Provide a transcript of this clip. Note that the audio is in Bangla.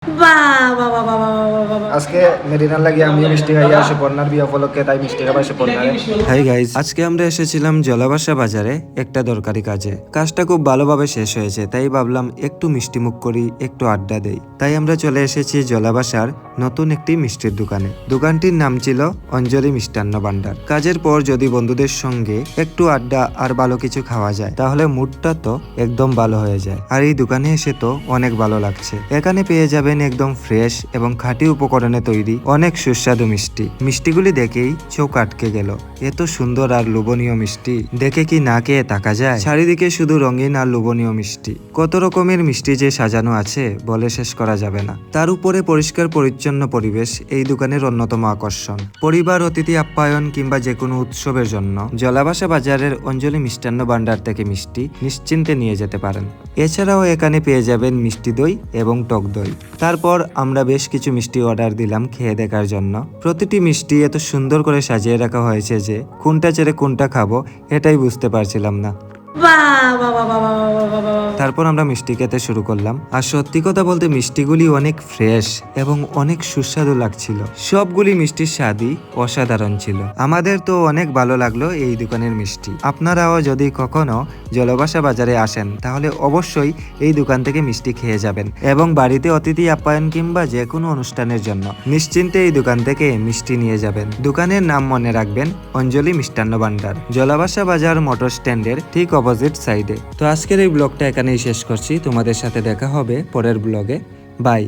বাহ বাহ বাহ বাহ বাহ বাহ বাহ বাহ। আজকে মেরিনার লাগিয়ে আমি মিষ্টি খাইয়া আসি বন্যার বিয়ে উপলক্ষে, তাই মিষ্টি খাবার এসে বন্যারে। হাই গাইজ, আজকে আমরা এসেছিলাম জলাবাসা বাজারে একটা দরকারি কাজে। কাজটা খুব ভালোভাবে শেষ হয়েছে, তাই ভাবলাম একটু মিষ্টি মুখ করি, একটু আড্ডা দেই। তাই আমরা চলে এসেছি জলাবাসার নতুন একটি মিষ্টির দোকানে। দোকানটির নাম ছিল অঞ্জলি মিষ্টান্ন ভান্ডার। কাজের পর যদি বন্ধুদের সঙ্গে একটু আড্ডা আর ভালো কিছু খাওয়া যায়, তাহলে মুডটা তো একদম ভালো হয়ে যায়। আর এই দোকানে এসে তো অনেক ভালো লাগছে। এখানে পেয়ে যাবেন একদম ফ্রেশ এবং খাঁটি উপকরণে তৈরি অনেক সুস্বাদু মিষ্টি। মিষ্টিগুলি দেখেই চোখ আটকে গেল। এত সুন্দর আর লোভনীয় মিষ্টি দেখে কি না খেয়ে থাকা যায়? চারিদিকে শুধু রঙিন আর লোভনীয় মিষ্টি। কত রকমের মিষ্টি যে সাজানো আছে বলে শেষ করা যাবে না। তার উপরে পরিষ্কার পরিচ্ছন্ন পরিবেশ এই দোকানের অন্যতম আকর্ষণ। পরিবার, অতিথি আপ্যায়ন কিংবা যে কোনো উৎসবের জন্য জলাবাসা বাজারের অঞ্জলি মিষ্টান্ন ভান্ডার থেকে মিষ্টি নিশ্চিন্তে নিয়ে যেতে পারেন। এছাড়াও এখানে পেয়ে যাবেন মিষ্টি দই এবং টক দই। তারপর আমরা বেশ কিছু মিষ্টি অর্ডার দিলাম খেয়ে দেখার জন্য। প্রতিটি মিষ্টি এত সুন্দর করে সাজিয়ে রাখা হয়েছে যে কোনটা ছেড়ে কোনটা খাবো এটাই বুঝতে পারছিলাম না। বাহ বাহ বাহ বাহ বাহ বাহ বাহ বাহ। তারপর আমরা মিষ্টি খেতে শুরু করলাম। আর সত্যি কথা বলতে মিষ্টিগুলি অনেক ফ্রেশ এবং অনেক সুস্বাদু লাগছিল। সবগুলি মিষ্টির স্বাদই অসাধারণ ছিল। আমাদের তো অনেক ভালো লাগলো এই দোকানের মিষ্টি। আপনারাও যদি কখনো জলবাসা বাজারে আসেন, তাহলে অবশ্যই এই দোকান থেকে মিষ্টি খেয়ে যাবেন এবং বাড়িতে অতিথি আপ্যায়ন কিংবা যে কোনো অনুষ্ঠানের জন্য নিশ্চিন্তে এই দোকান থেকে মিষ্টি নিয়ে যাবেন। দোকানের নাম মনে রাখবেন, অঞ্জলি মিষ্টান্ন ভান্ডার, জলাবাসা বাজার মোটর স্ট্যান্ডের ঠিক অপোজিট সাইডে। তো আজকের এই ব্লগটা এখানেই শেষ করছি। তোমাদের সাথে দেখা হবে পরের ব্লগে। বাই।